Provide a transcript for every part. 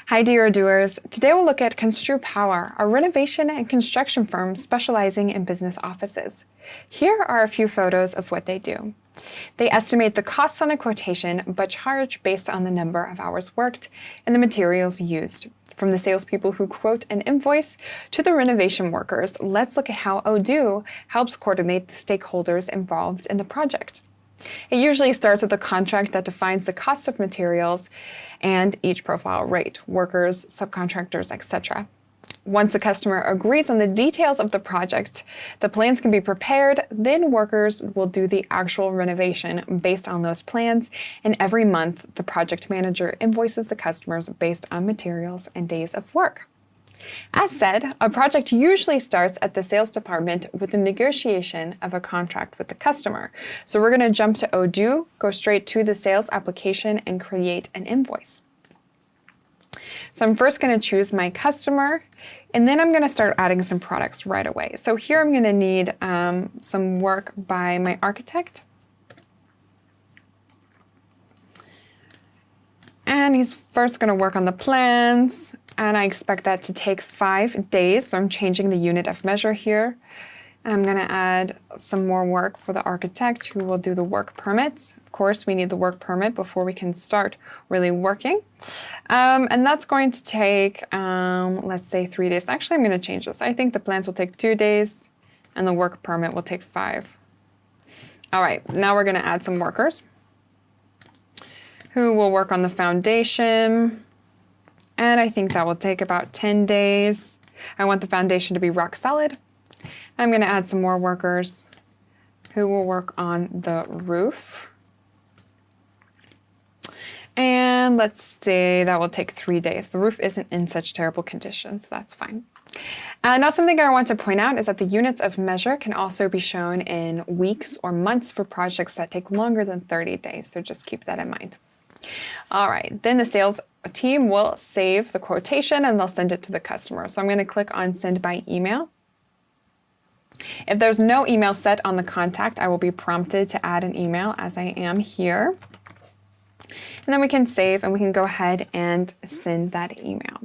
Hi dear doers. Today we'll look at Construccio Power, a renovation and construction firm specializing in business offices. Here are a few photos of what they do. They estimate the costs on a quotation but charge based on the number of hours worked and the materials used. From the salespeople who quote an invoice to the renovation workers, let's look at how Odoo helps coordinate the stakeholders involved in the project. It usually starts with a contract that defines the cost of materials and each profile rate, workers, subcontractors, etc. Once the customer agrees on the details of the project, the plans can be prepared, then workers will do the actual renovation based on those plans, and every month the project manager invoices the customers based on materials and days of work. As said, a project usually starts at the sales department with the negotiation of a contract with the customer. So we're going to jump to Odoo, go straight to the sales application, and create an invoice. So I'm first going to choose my customer, and then I'm going to start adding some products right away. So here I'm going to need some work by my architect. And he's first going to work on the plans, and I expect that to take 5 days. So I'm changing the unit of measure here. And I'm going to add some more work for the architect who will do the work permits. Of course, we need the work permit before we can start really working. And that's going to take, let's say 3 days. Actually, I'm going to change this. I think the plans will take 2 days and the work permit will take 5. All right, now we're going to add some workers who will work on the foundation. And I think that will take about 10 days. I want the foundation to be rock solid. I'm going to add some more workers who will work on the roof. And let's say that will take 3 days. The roof isn't in such terrible condition, so that's fine. Now something I want to point out is that the units of measure can also be shown in weeks or months for projects that take longer than 30 days, so just keep that in mind. All right, then the sales team will save the quotation and they'll send it to the customer. So I'm going to click on send by email. If there's no email set on the contact, I will be prompted to add an email as I am here. And then we can save and we can go ahead and send that email.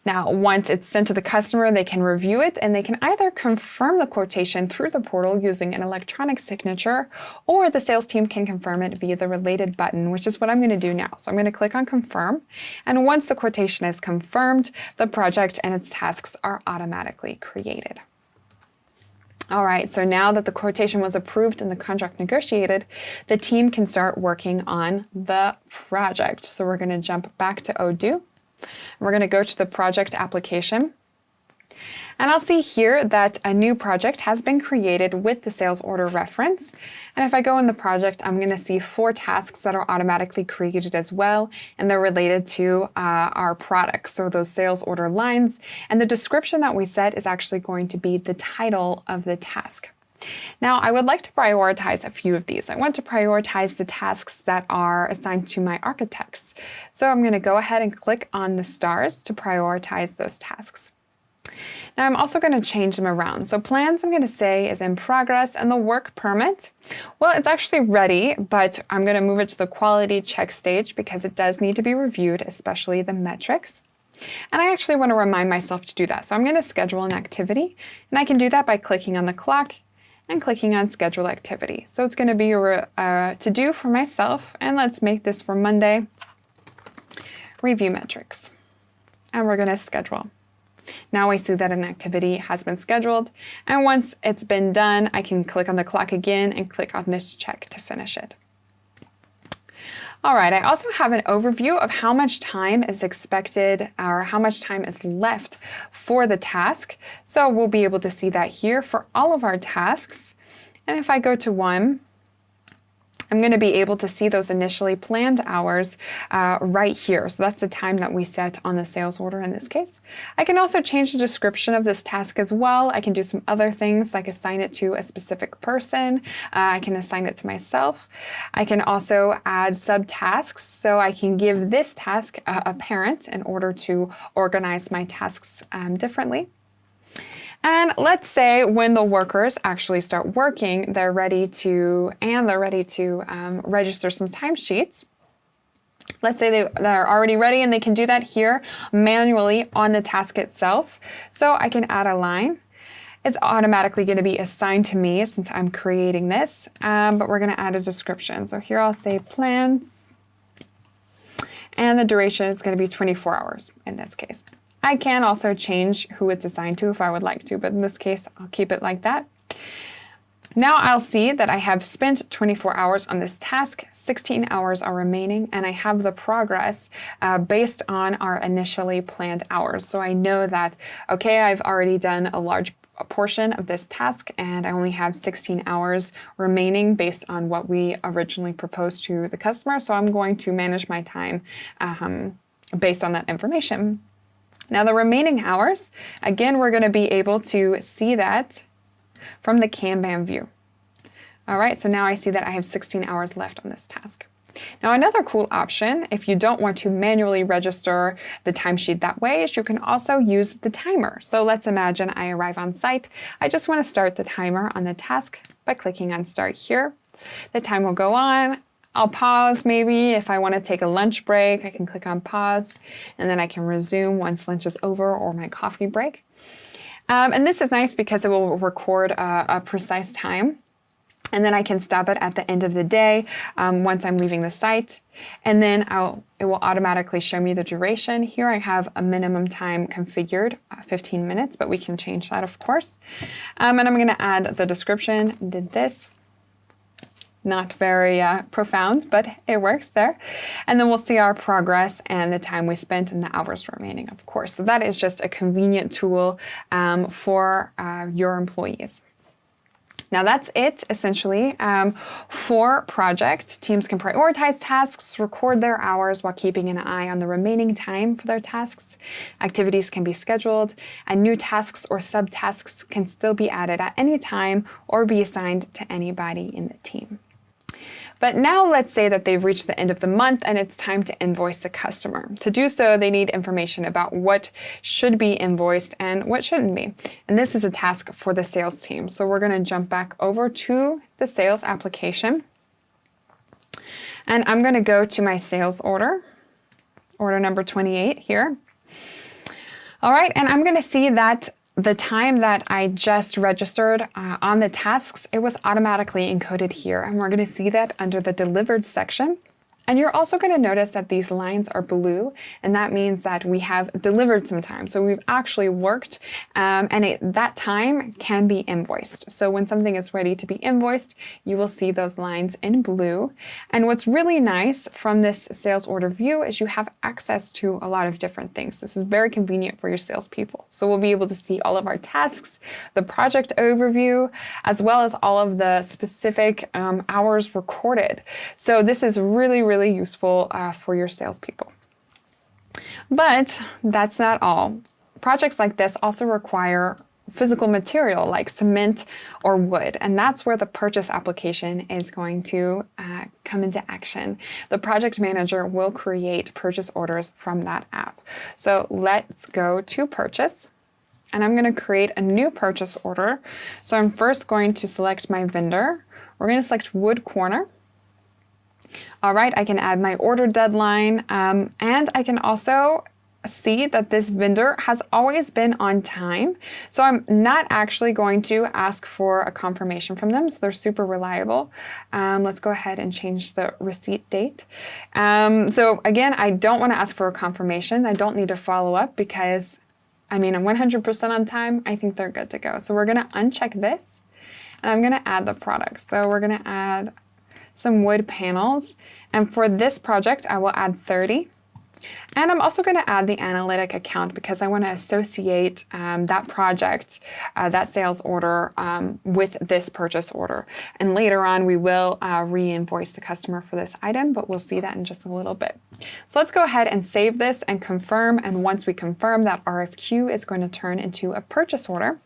Now, once it's sent to the customer, they can review it and they can either confirm the quotation through the portal using an electronic signature, or the sales team can confirm it via the related button, which is what I'm going to do now. So I'm going to click on confirm. And once the quotation is confirmed, the project and its tasks are automatically created. All right, so now that the quotation was approved and the contract negotiated, the team can start working on the project. So we're going to jump back to Odoo. We're going to go to the project application. And I'll see here that a new project has been created with the sales order reference. And if I go in the project, I'm going to see 4 tasks that are automatically created as well. And they're related to our products. So those sales order lines. And the description that we set is actually going to be the title of the task. Now, I would like to prioritize a few of these. I want to prioritize the tasks that are assigned to my architects. So I'm going to go ahead and click on the stars to prioritize those tasks. Now I'm also going to change them around. So plans I'm going to say is in progress, and the work permit, well, it's actually ready, but I'm going to move it to the quality check stage because it does need to be reviewed, especially the metrics. And I actually want to remind myself to do that. So I'm going to schedule an activity, and I can do that by clicking on the clock and clicking on schedule activity. So it's going to be a to-do for myself, and let's make this for Monday. Review metrics, and we're going to schedule. Now I see that an activity has been scheduled, and once it's been done, I can click on the clock again and click on this check to finish it. All right, I also have an overview of how much time is expected or how much time is left for the task. So we'll be able to see that here for all of our tasks. And if I go to one, I'm going to be able to see those initially planned hours right here. So that's the time that we set on the sales order in this case. I can also change the description of this task as well. I can do some other things like assign it to a specific person. I can assign it to myself. I can also add subtasks. So I can give this task a parent in order to organize my tasks differently. And let's say when the workers actually start working, they're ready to register some timesheets. Let's say they're already ready and they can do that here manually on the task itself. So I can add a line. It's automatically going to be assigned to me since I'm creating this, but we're going to add a description. So here I'll say plans, and the duration is going to be 24 hours in this case. I can also change who it's assigned to if I would like to, but in this case, I'll keep it like that. Now I'll see that I have spent 24 hours on this task, 16 hours are remaining, and I have the progress based on our initially planned hours. So I know that, okay, I've already done a large portion of this task and I only have 16 hours remaining based on what we originally proposed to the customer. So I'm going to manage my time based on that information. Now the remaining hours, again, we're going to be able to see that from the Kanban view. All right, so now I see that I have 16 hours left on this task. Now another cool option, if you don't want to manually register the timesheet that way, is you can also use the timer. So let's imagine I arrive on site. I just want to start the timer on the task by clicking on Start here. The time will go on. I'll pause maybe. If I want to take a lunch break, I can click on pause, and then I can resume once lunch is over or my coffee break. And this is nice because it will record a precise time. And then I can stop it at the end of the day once I'm leaving the site. And then it will automatically show me the duration. Here I have a minimum time configured, 15 minutes, but we can change that, of course. And I'm going to add the description. Did this. Not very profound, but it works there. And then we'll see our progress and the time we spent and the hours remaining, of course. So that is just a convenient tool for your employees. Now that's it, essentially, for projects. Teams can prioritize tasks, record their hours while keeping an eye on the remaining time for their tasks. Activities can be scheduled, and new tasks or subtasks can still be added at any time or be assigned to anybody in the team. But now let's say that they've reached the end of the month and it's time to invoice the customer. To do so, they need information about what should be invoiced and what shouldn't be. And this is a task for the sales team. So we're going to jump back over to the sales application. And I'm going to go to my sales order number 28 here. All right, and I'm going to see that the time that I just registered on the tasks, it was automatically encoded here. And we're going to see that under the delivered section. And you're also going to notice that these lines are blue, and that means that we have delivered some time. So we've actually worked, and that time can be invoiced. So when something is ready to be invoiced, you will see those lines in blue. And what's really nice from this sales order view is you have access to a lot of different things. This is very convenient for your salespeople. So we'll be able to see all of our tasks, the project overview, as well as all of the specific hours recorded. So this is really useful for your salespeople. But that's not all. Projects like this also require physical material like cement or wood, and that's where the purchase application is going to come into action. The project manager will create purchase orders from that app. So let's go to purchase, and I'm going to create a new purchase order. So I'm first going to select my vendor. We're going to select wood corner. All right, I can add my order deadline, and I can also see that this vendor has always been on time. So I'm not actually going to ask for a confirmation from them. So they're super reliable. Let's go ahead and change the receipt date. So again, I don't want to ask for a confirmation. I don't need to follow up because, I'm 100% on time. I think they're good to go. So we're going to uncheck this, and I'm going to add the product. So we're going to add some wood panels. And for this project, I will add 30. And I'm also going to add the analytic account because I want to associate that project, that sales order with this purchase order. And later on, we will re-invoice the customer for this item, but we'll see that in just a little bit. So let's go ahead and save this and confirm. And once we confirm, that RFQ is going to turn into a purchase order.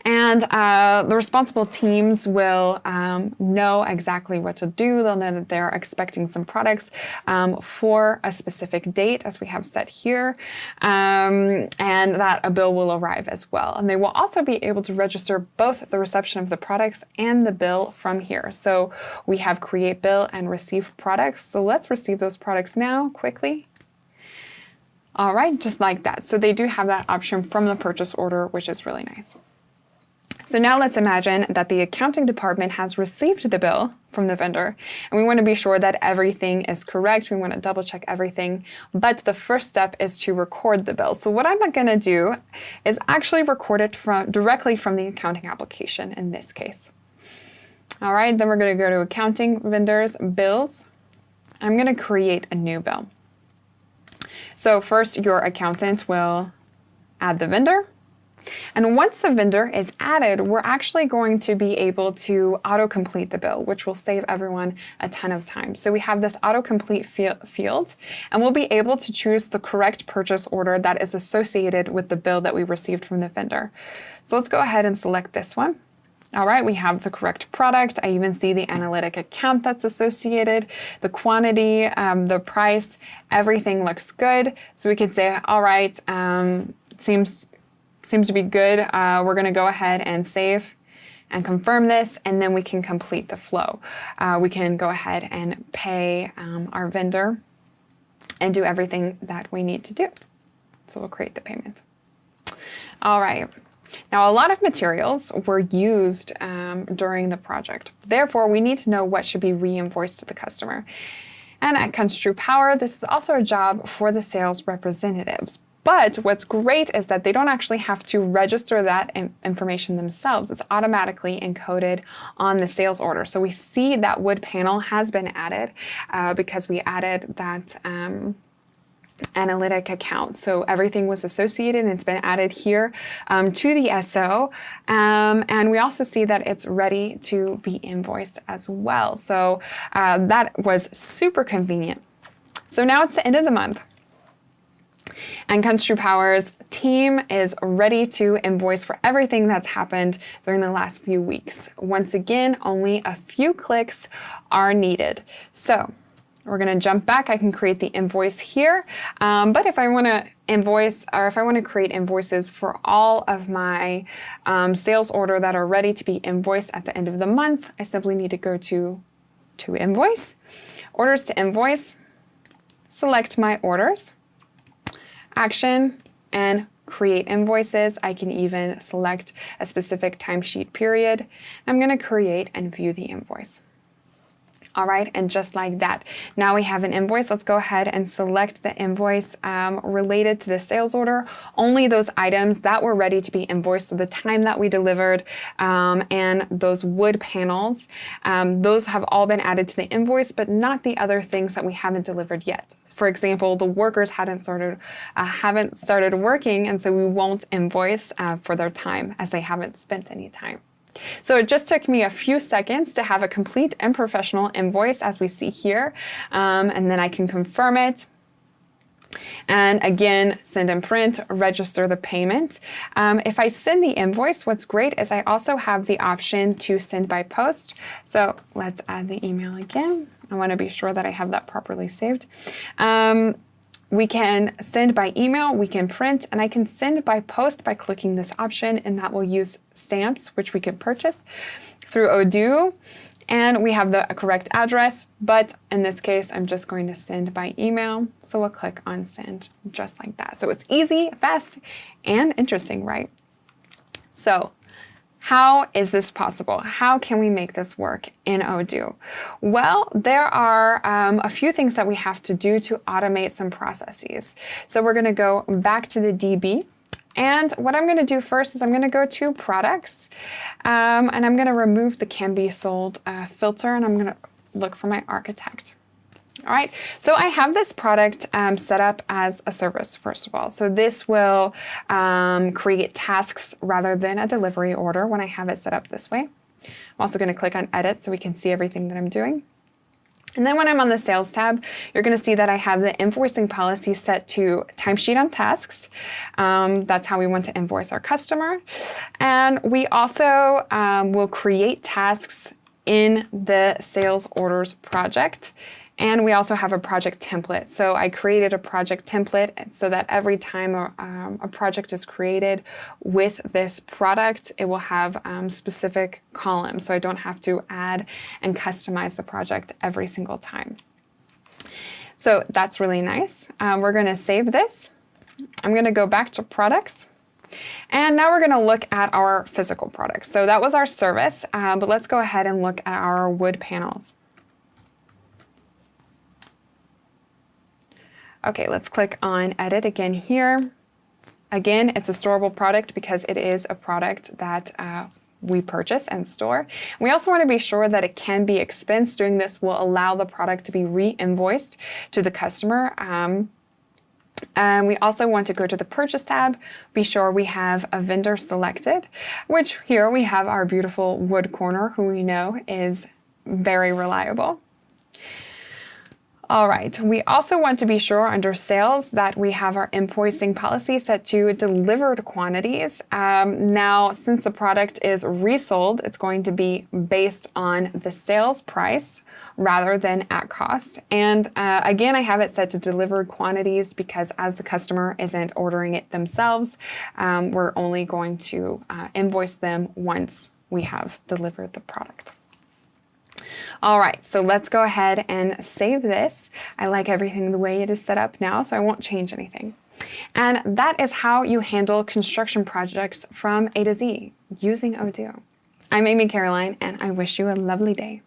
And the responsible teams will know exactly what to do. They'll know that they're expecting some products for a specific date, as we have set here, and that a bill will arrive as well. And they will also be able to register both the reception of the products and the bill from here. So we have create bill and receive products. So let's receive those products now quickly. All right, just like that. So they do have that option from the purchase order, which is really nice. So now let's imagine that the accounting department has received the bill from the vendor, and we want to be sure that everything is correct. We want to double check everything, but the first step is to record the bill. So what I'm going to do is actually record it directly from the accounting application in this case. All right, then we're going to go to accounting, vendors, bills. I'm going to create a new bill. So first, your accountant will add the vendor. And once the vendor is added, we're actually going to be able to autocomplete the bill, which will save everyone a ton of time. So we have this autocomplete field, and we'll be able to choose the correct purchase order that is associated with the bill that we received from the vendor. So let's go ahead and select this one. All right, we have the correct product. I even see the analytic account that's associated, the quantity, the price, everything looks good. So we could say, all right, seems to be good. We're going to go ahead and save and confirm this, and then we can complete the flow. We can go ahead and pay our vendor and do everything that we need to do. So we'll create the payment. All right. Now, a lot of materials were used during the project. Therefore, we need to know what should be re-invoiced to the customer. And at Construccio, this is also a job for the sales representatives. But what's great is that they don't actually have to register that information themselves. It's automatically encoded on the sales order. So we see that wood panel has been added because we added that analytic account. So everything was associated and it's been added here to the SO. And we also see that it's ready to be invoiced as well. So that was super convenient. So now it's the end of the month. And Construccio's team is ready to invoice for everything that's happened during the last few weeks. Once again, only a few clicks are needed. So we're going to jump back. I can create the invoice here. But if I want to invoice, or if I want to create invoices for all of my sales order that are ready to be invoiced at the end of the month, I simply need to go to invoice, orders to invoice, select my orders, action, and create invoices. I can even select a specific timesheet period. I'm going to create and view the invoice. All right, and just like that, now we have an invoice. Let's go ahead and select the invoice related to the sales order. Only those items that were ready to be invoiced, so the time that we delivered and those wood panels, those have all been added to the invoice, but not the other things that we haven't delivered yet. For example, the workers haven't started working, and so we won't invoice for their time as they haven't spent any time. So it just took me a few seconds to have a complete and professional invoice, as we see here, and then I can confirm it. And again, send and print, register the payment. If I send the invoice, what's great is I also have the option to send by post. So let's add the email again. I want to be sure that I have that properly saved. We can send by email, we can print, and I can send by post by clicking this option, and that will use stamps, which we can purchase through Odoo. And we have the correct address, but in this case, I'm just going to send by email. So we'll click on send just like that. So it's easy, fast, and interesting, right? So how is this possible? How can we make this work in Odoo? Well, there are a few things that we have to do to automate some processes. So we're going to go back to the DB. And what I'm going to do first is I'm going to go to products and I'm going to remove the can be sold filter, and I'm going to look for my architect. All right, so I have this product set up as a service, first of all. So this will create tasks rather than a delivery order when I have it set up this way. I'm also going to click on edit so we can see everything that I'm doing. And then when I'm on the sales tab, you're going to see that I have the invoicing policy set to timesheet on tasks. That's how we want to invoice our customer. And we also will create tasks in the sales orders project. And we also have a project template. So I created a project template so that every time a project is created with this product, it will have specific columns. So I don't have to add and customize the project every single time. So that's really nice. We're going to save this. I'm going to go back to products. And now we're going to look at our physical products. So that was our service, but let's go ahead and look at our wood panels. Okay, let's click on edit again here. Again, it's a storable product because it is a product that we purchase and store. We also want to be sure that it can be expensed. Doing this will allow the product to be re-invoiced to the customer. And we also want to go to the purchase tab, be sure we have a vendor selected, which here we have our beautiful wood corner, who we know is very reliable. All right, we also want to be sure under sales that we have our invoicing policy set to delivered quantities. Now, since the product is resold, it's going to be based on the sales price rather than at cost. And again, I have it set to delivered quantities because as the customer isn't ordering it themselves, we're only going to invoice them once we have delivered the product. All right, so let's go ahead and save this. I like everything the way it is set up now, so I won't change anything. And that is how you handle construction projects from A to Z using Odoo. I'm Amy Caroline, and I wish you a lovely day.